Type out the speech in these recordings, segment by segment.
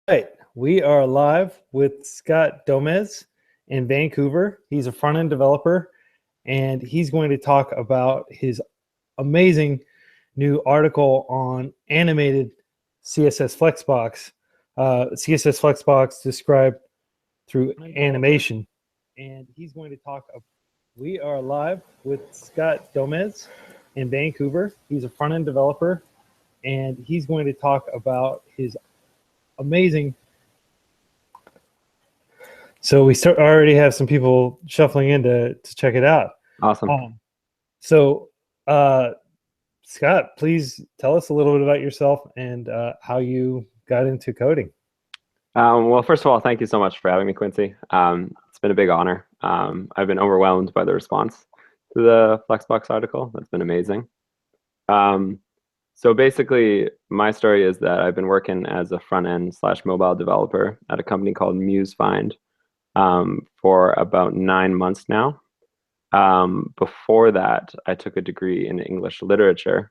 Right. We are live with Scott Gomez in Vancouver. He's a front-end developer, and he's going to talk about his amazing new article on animated CSS Flexbox. CSS Flexbox described through animation. And he's going to talk. We are live with Scott Gomez in Vancouver. He's a front-end developer, and he's going to talk about his amazing. So we already have some people shuffling in to check it out. Awesome. So, Scott, please tell us a little bit about yourself and how you got into coding. Well, first of all, thank you so much for having me, Quincy. It's been a big honor. I've been overwhelmed by the response to the Flexbox article. That's been amazing. So basically, my story is that I've been working as a front-end / mobile developer at a company called MuseFind for about 9 months now. Before that, I took a degree in English literature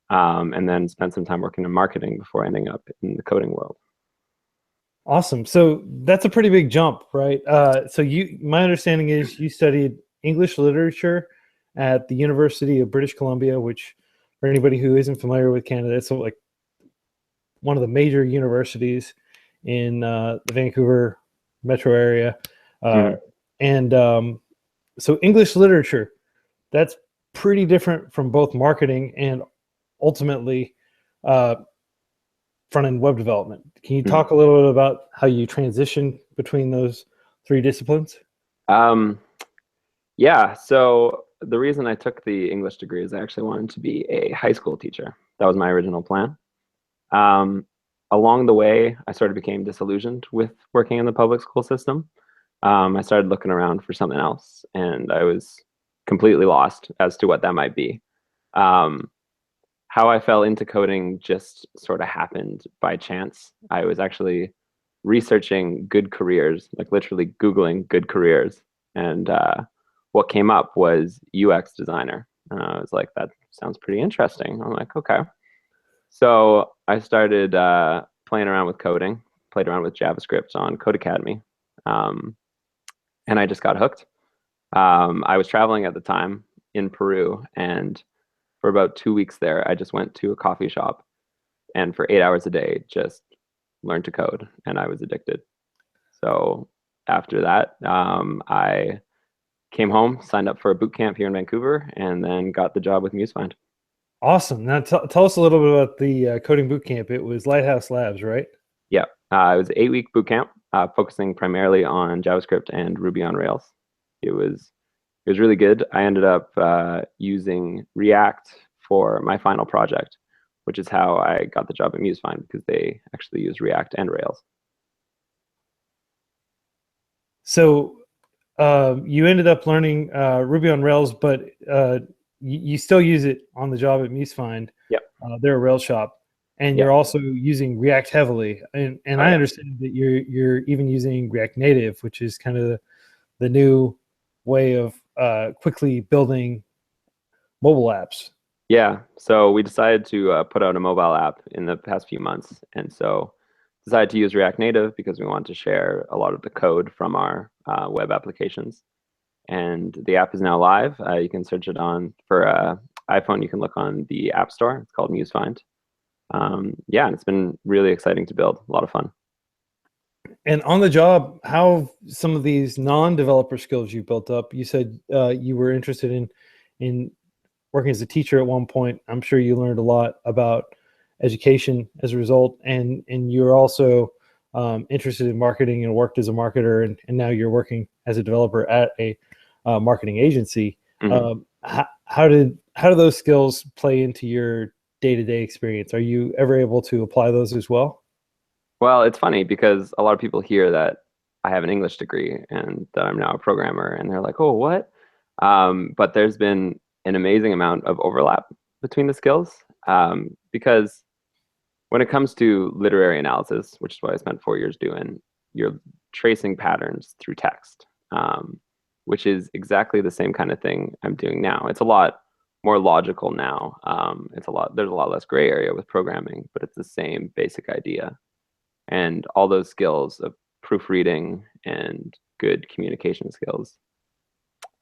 and then spent some time working in marketing before ending up in the coding world. Awesome. So that's a pretty big jump, right? So my understanding is you studied English literature at the University of British Columbia, which for anybody who isn't familiar with Canada, it's like one of the major universities in the Vancouver metro area. And so English literature, that's pretty different from both marketing and ultimately front-end web development. Can you talk a little bit about how you transition between those three disciplines? Yeah, so the reason I took the English degree is I actually wanted to be a high school teacher. That was my original plan. Along the way, I sort of became disillusioned with working in the public school system. I started looking around for something else, and I was completely lost as to what that might be. How I fell into coding just sort of happened by chance. I was actually researching good careers, like literally Googling good careers, and what came up was UX designer. And I was like, that sounds pretty interesting. I'm like, okay. So I started playing around with coding, played around with JavaScript on Codecademy, and I just got hooked. I was traveling at the time in Peru, and for about 2 weeks there, I just went to a coffee shop and for 8 hours a day, just learned to code, and I was addicted. So after that, I came home, signed up for a boot camp here in Vancouver, and then got the job with MuseFind. Awesome. Now tell us a little bit about the coding boot camp. It was Lighthouse Labs, right? Yeah, it was an 8-week boot camp, focusing primarily on JavaScript and Ruby on Rails. It was really good. I ended up using React for my final project, which is how I got the job at MuseFind, because they actually use React and Rails. So you ended up learning Ruby on Rails, but you still use it on the job at MuseFind. Yep. They're a Rails shop, and Yep. you're also using React heavily. And I understand that you're even using React Native, which is kind of the new way of quickly building mobile apps. Yeah, so we decided to put out a mobile app in the past few months, and so decided to use React Native because we want to share a lot of the code from our web applications. And the app is now live. You can search it on for iPhone. You can look on the App Store. It's called MuseFind. Yeah, and it's been really exciting to build. A lot of fun. And on the job, how some of these non-developer skills you built up? You said you were interested in working as a teacher at one point. I'm sure you learned a lot about education as a result, and you're also interested in marketing and worked as a marketer, and now you're working as a developer at a marketing agency. How do those skills play into your day-to-day experience? Are you ever able to apply those as well? Well, it's funny because a lot of people hear that I have an English degree and that I'm now a programmer, and they're like, "Oh, what?" But there's been an amazing amount of overlap between the skills, because when it comes to literary analysis, which is what I spent 4 years doing, you're tracing patterns through text, which is exactly the same kind of thing I'm doing now. It's a lot more logical now. There's a lot less gray area with programming, but it's the same basic idea. and all those skills of proofreading and good communication skills.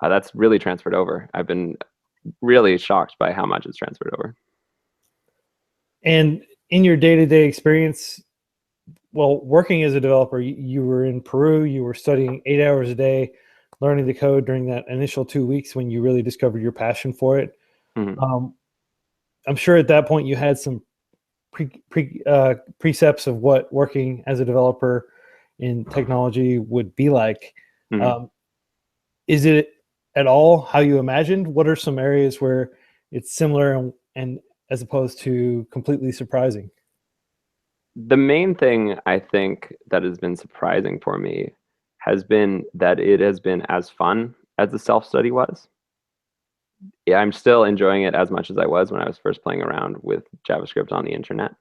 That's really transferred over. I've been really shocked by how much it's transferred over. And in your day-to-day experience, well, working as a developer, you were in Peru, you were studying 8 hours a day, learning the code during that initial 2 weeks when you really discovered your passion for it. I'm sure at that point you had some precepts of what working as a developer in technology would be like. Is it at all how you imagined? What are some areas where it's similar and as opposed to completely surprising? The main thing I think that has been surprising for me has been that it has been as fun as the self-study was. Yeah, I'm still enjoying it as much as I was when I was first playing around with JavaScript on the internet.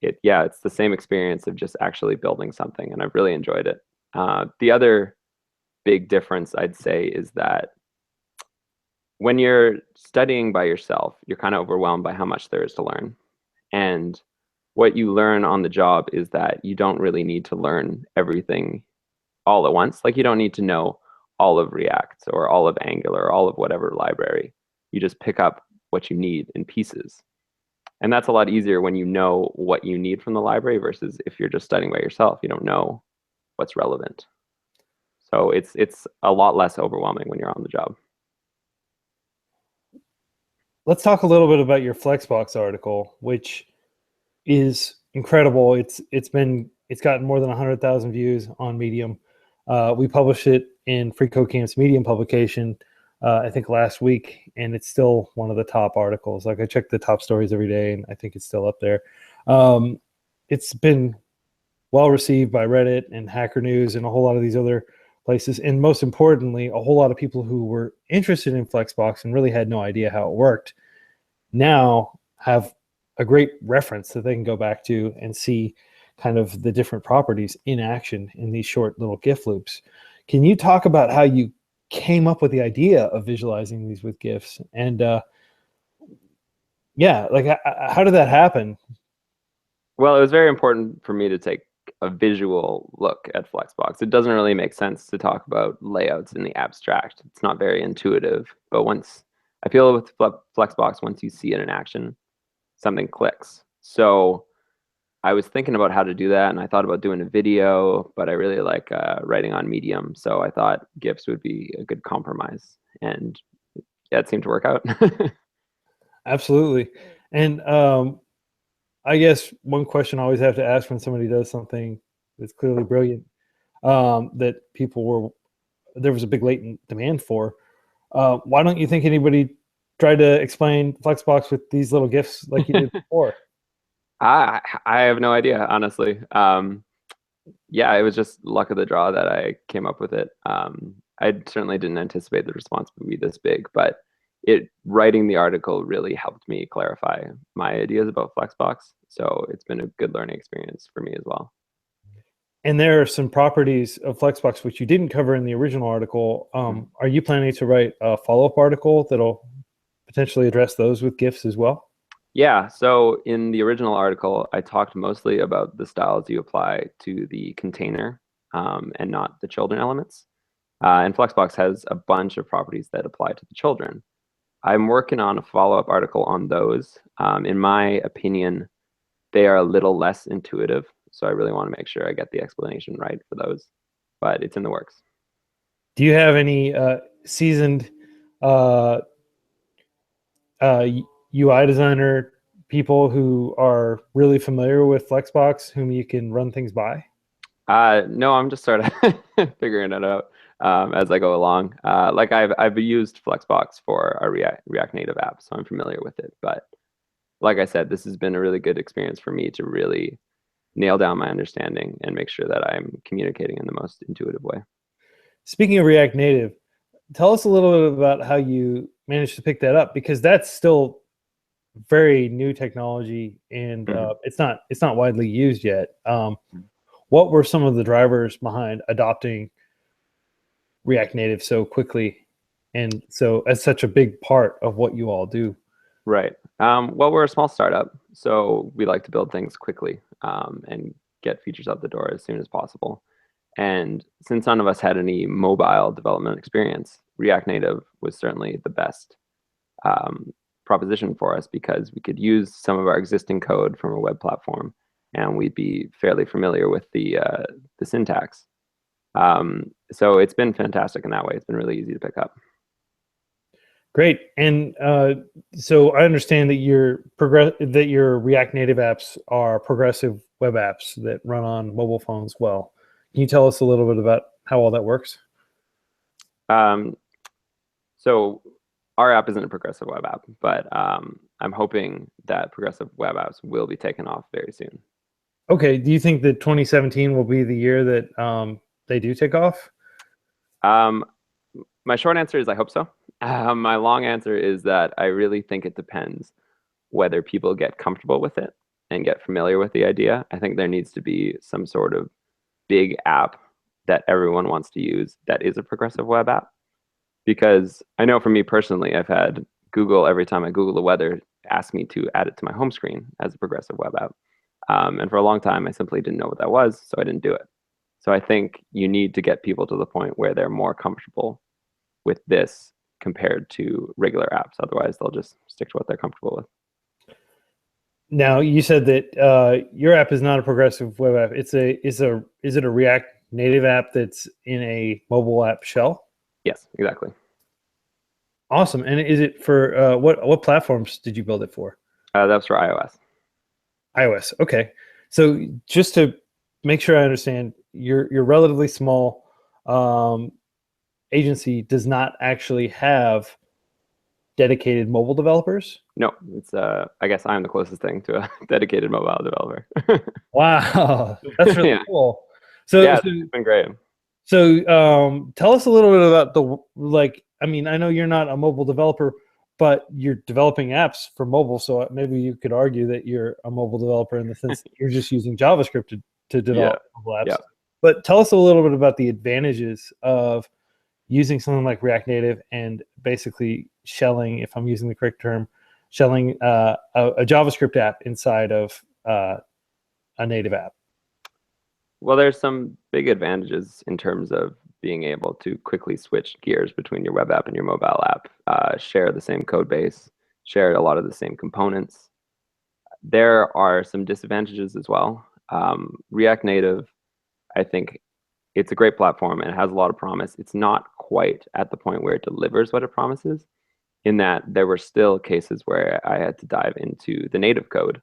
It's the same experience of just actually building something, and I've really enjoyed it. The other big difference I'd say is that when you're studying by yourself, you're kind of overwhelmed by how much there is to learn. And what you learn on the job is that you don't really need to learn everything all at once. Like, you don't need to know all of React or all of Angular or all of whatever library. You just pick up what you need in pieces. And that's a lot easier when you know what you need from the library versus if you're just studying by yourself, you don't know what's relevant. So it's a lot less overwhelming when you're on the job. Let's talk a little bit about your Flexbox article, which is incredible. It's gotten more than 100,000 views on Medium. We published it in freeCodeCamp's Medium publication, I think last week, and it's still one of the top articles. Like, I check the top stories every day, and I think it's still up there. It's been well received by Reddit and Hacker News and a whole lot of these other places. And most importantly, a whole lot of people who were interested in Flexbox and really had no idea how it worked now have a great reference that they can go back to and see kind of the different properties in action in these short little GIF loops. Can you talk about how you came up with the idea of visualizing these with GIFs? And how did that happen? Well, it was very important for me to take a visual look at Flexbox. It doesn't really make sense to talk about layouts in the abstract. It's not very intuitive. But I feel with Flexbox, once you see it in action, something clicks. So I was thinking about how to do that, and I thought about doing a video, but I really like writing on Medium, so I thought GIFs would be a good compromise, and yeah, it seemed to work out. Absolutely. And I guess one question I always have to ask when somebody does something that's clearly brilliant, that there was a big latent demand for, why don't you think anybody tried to explain Flexbox with these little GIFs like you did before? I have no idea, honestly. Yeah, it was just luck of the draw that I came up with it. I certainly didn't anticipate the response would be this big, but writing the article really helped me clarify my ideas about Flexbox. So it's been a good learning experience for me as well. And there are some properties of Flexbox which you didn't cover in the original article. Are you planning to write a follow-up article that'll potentially address those with GIFs as well? Yeah, so in the original article, I talked mostly about the styles you apply to the container and not the children elements. And Flexbox has a bunch of properties that apply to the children. I'm working on a follow-up article on those. In my opinion, they are a little less intuitive, so I really want to make sure I get the explanation right for those, but it's in the works. Do you have any seasoned UI designer people who are really familiar with Flexbox whom you can run things by? No, I'm just sort of figuring it out as I go along. Like I've used Flexbox for a React Native app, so I'm familiar with it. But like I said, this has been a really good experience for me to really nail down my understanding and make sure that I'm communicating in the most intuitive way. Speaking of React Native, tell us a little bit about how you managed to pick that up, because that's still very new technology and it's not widely used yet. What were some of the drivers behind adopting React Native so quickly and so as such a big part of what you all do? Right. Well, we're a small startup, so we like to build things quickly and get features out the door as soon as possible. And since none of us had any mobile development experience, React Native was certainly the best proposition for us because we could use some of our existing code from a web platform, and we'd be fairly familiar with the syntax. So it's been fantastic in that way. It's been really easy to pick up. Great. And so I understand that your React Native apps are progressive web apps that run on mobile phones well. Can you tell us a little bit about how all that works? So our app isn't a progressive web app, but I'm hoping that progressive web apps will be taken off very soon. Okay. Do you think that 2017 will be the year that they do take off? My short answer is I hope so. My long answer is that I really think it depends whether people get comfortable with it and get familiar with the idea. I think there needs to be some sort of big app that everyone wants to use that is a progressive web app. Because I know for me personally, I've had Google, every time I Google the weather, ask me to add it to my home screen as a progressive web app. And for a long time, I simply didn't know what that was, so I didn't do it. So I think you need to get people to the point where they're more comfortable with this compared to regular apps. Otherwise, they'll just stick to what they're comfortable with. Now, you said that your app is not a progressive web app. Is it a React Native app that's in a mobile app shell? Yes, exactly. Awesome. And is it for what platforms did you build it for? That's for iOS. iOS. Okay. So just to make sure I understand, your relatively small agency does not actually have dedicated mobile developers? No, it's I guess I'm the closest thing to a dedicated mobile developer. Wow, that's really cool. So yeah, it's been great. So tell us a little bit about I mean, I know you're not a mobile developer, but you're developing apps for mobile. So maybe you could argue that you're a mobile developer in the sense that you're just using JavaScript to develop mobile apps. Yeah. But tell us a little bit about the advantages of using something like React Native and basically shelling, if I'm using the correct term, shelling a JavaScript app inside of a native app. Well, there's some big advantages in terms of being able to quickly switch gears between your web app and your mobile app, share the same code base, share a lot of the same components. There are some disadvantages as well. React Native, I think it's a great platform and it has a lot of promise. It's not quite at the point where it delivers what it promises, in that there were still cases where I had to dive into the native code,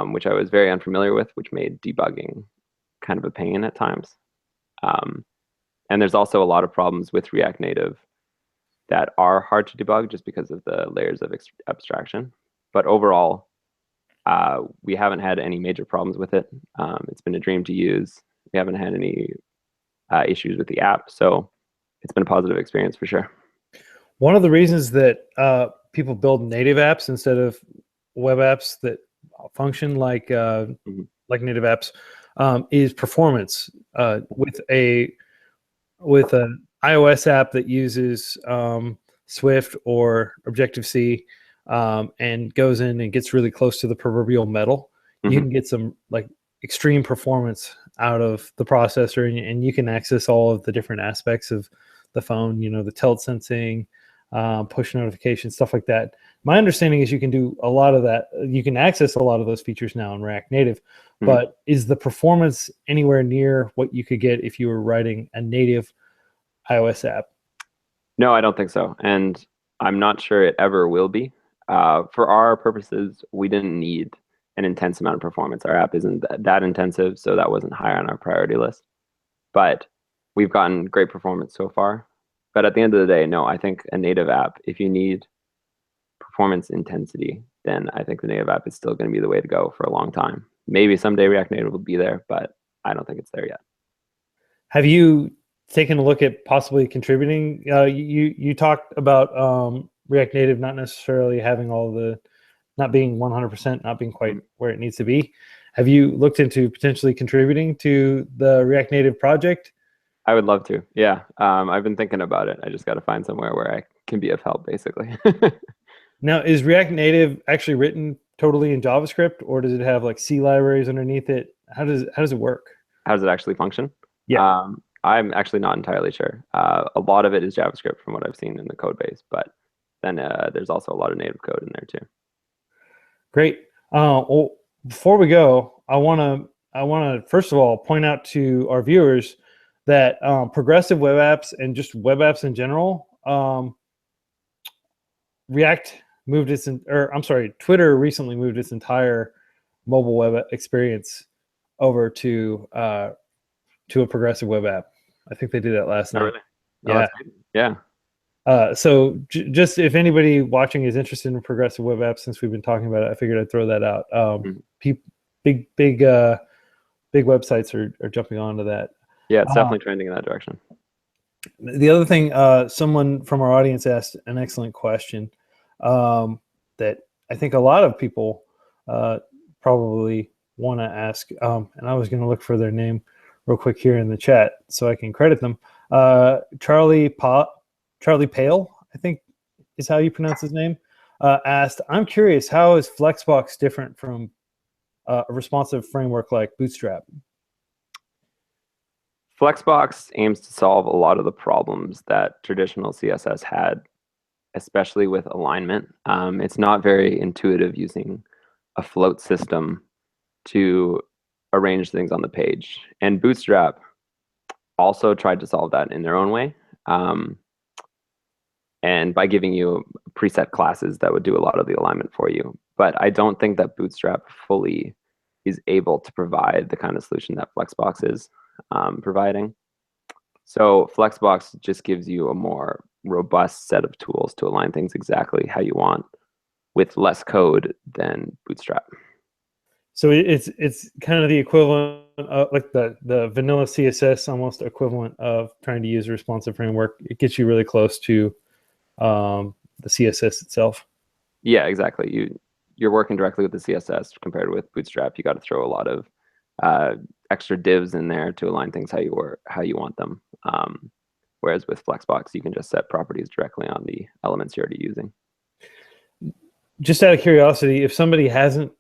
which I was very unfamiliar with, which made debugging kind of a pain at times. And there's also a lot of problems with React Native that are hard to debug just because of the layers of abstraction. But overall, we haven't had any major problems with it. It's been a dream to use. We haven't had any issues with the app. So it's been a positive experience for sure. One of the reasons that people build native apps instead of web apps that function like native apps is performance. With an iOS app that uses Swift or Objective-C and goes in and gets really close to the proverbial metal, you can get some like extreme performance out of the processor, and you can access all of the different aspects of the phone, the tilt sensing, push notifications, stuff like that. My understanding is you can do a lot of that. You can access a lot of those features now in React Native, but is the performance anywhere near what you could get if you were writing a native iOS app? No, I don't think so. And I'm not sure it ever will be. For our purposes, we didn't need an intense amount of performance. Our app isn't that intensive, so that wasn't high on our priority list. But we've gotten great performance so far. But at the end of the day, no, I think a native app, if you need performance intensity, then I think the native app is still going to be the way to go for a long time. Maybe someday React Native will be there, but I don't think it's there yet. Have you taken a look at possibly contributing? You talked about React Native not necessarily having not being 100%, not being quite where it needs to be. Have you looked into potentially contributing to the React Native project? I would love to. Yeah, I've been thinking about it. I just got to find somewhere where I can be of help, basically. Now, is React Native actually written totally in JavaScript, or does it have like C libraries underneath it? How does it work? How does it actually function? Yeah. I'm actually not entirely sure. A lot of it is JavaScript from what I've seen in the code base, but then there's also a lot of native code in there too. Great. Well, before we go, I want to first of all point out to our viewers that progressive web apps and just web apps in general, Twitter recently moved its entire mobile web experience over to a progressive web app. I think they did that last Oh, night. really? Oh, Yeah. that's good. Yeah. So just if anybody watching is interested in progressive web apps, since we've been talking about it, I figured I'd throw that out. Big websites are jumping onto that. Yeah, it's definitely trending in that direction. The other thing, someone from our audience asked an excellent question that I think a lot of people probably want to ask, and I was going to look for their name real quick here in the chat so I can credit them. Charlie Pale, I think is how you pronounce his name, asked, I'm curious, how is Flexbox different from a responsive framework like Bootstrap? Flexbox aims to solve a lot of the problems that traditional CSS had, especially with alignment. It's not very intuitive using a float system to arrange things on the page. And Bootstrap also tried to solve that in their own way. And by giving you preset classes that would do a lot of the alignment for you. But I don't think that Bootstrap fully is able to provide the kind of solution that Flexbox is providing. So Flexbox just gives you a more robust set of tools to align things exactly how you want with less code than Bootstrap. So it's kind of the equivalent of like the vanilla CSS, almost equivalent of trying to use a responsive framework. It gets you really close to the CSS itself. Yeah, exactly. You're working directly with the CSS compared with Bootstrap. You got to throw a lot of extra divs in there to align things how you want them. Whereas with Flexbox, you can just set properties directly on the elements you're already using. Just out of curiosity, if somebody hasn't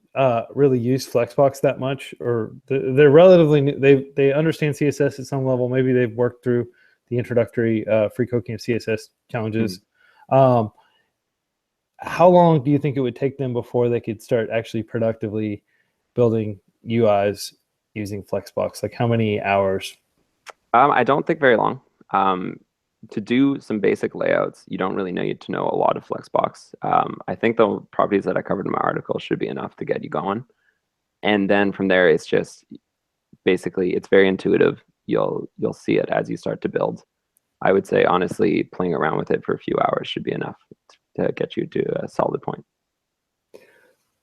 really used Flexbox that much, or they're relatively new, they understand CSS at some level, maybe they've worked through the introductory freeCodeCamp CSS challenges. Mm-hmm. How long do you think it would take them before they could start actually productively building UIs using Flexbox? Like how many hours? I don't think very long. To do some basic layouts, you don't really need to know a lot of Flexbox. I think the properties that I covered in my article should be enough to get you going. And then from there, it's just basically, it's very intuitive. You'll see it as you start to build. I would say, honestly, playing around with it for a few hours should be enough to get you to a solid point.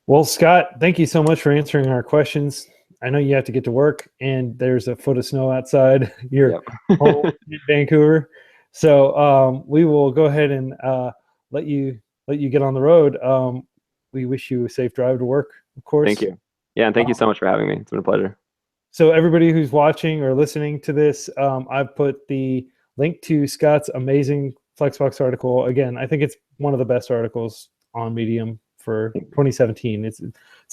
Well, Scott, thank you so much for answering our questions. I know you have to get to work, and there's a foot of snow outside your home in Vancouver. So we will go ahead and let you get on the road. We wish you a safe drive to work, of course. Thank you. Yeah, and thank you so much for having me. It's been a pleasure. So everybody who's watching or listening to this, I've put the link to Scott's amazing Flexbox article. Again, I think it's one of the best articles on Medium for 2017. It's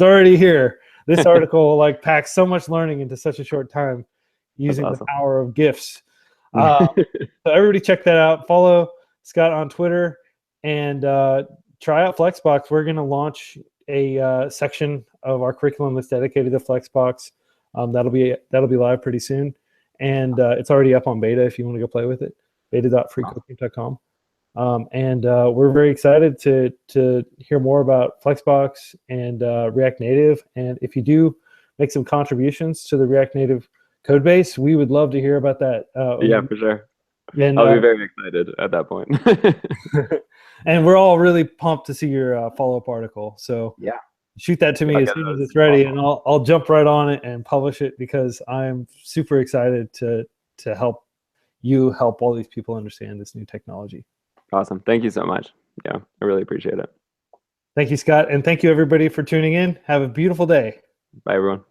already here. This article like packs so much learning into such a short time using the power of GIFs. So everybody check that out. Follow Scott on Twitter and try out Flexbox. We're going to launch a section of our curriculum that's dedicated to Flexbox. That'll be live pretty soon, and it's already up on beta if you want to go play with it. beta.freeCodeCamp.org. And we're very excited to hear more about Flexbox and React Native. And if you do make some contributions to the React Native code base, we would love to hear about that. Yeah, for sure. And I'll be very excited at that point. And we're all really pumped to see your follow-up article. So yeah, shoot that to me as soon as it's ready, and I'll jump right on it and publish it because I'm super excited to help you help all these people understand this new technology. Awesome. Thank you so much. Yeah, I really appreciate it. Thank you, Scott. And thank you, everybody, for tuning in. Have a beautiful day. Bye, everyone.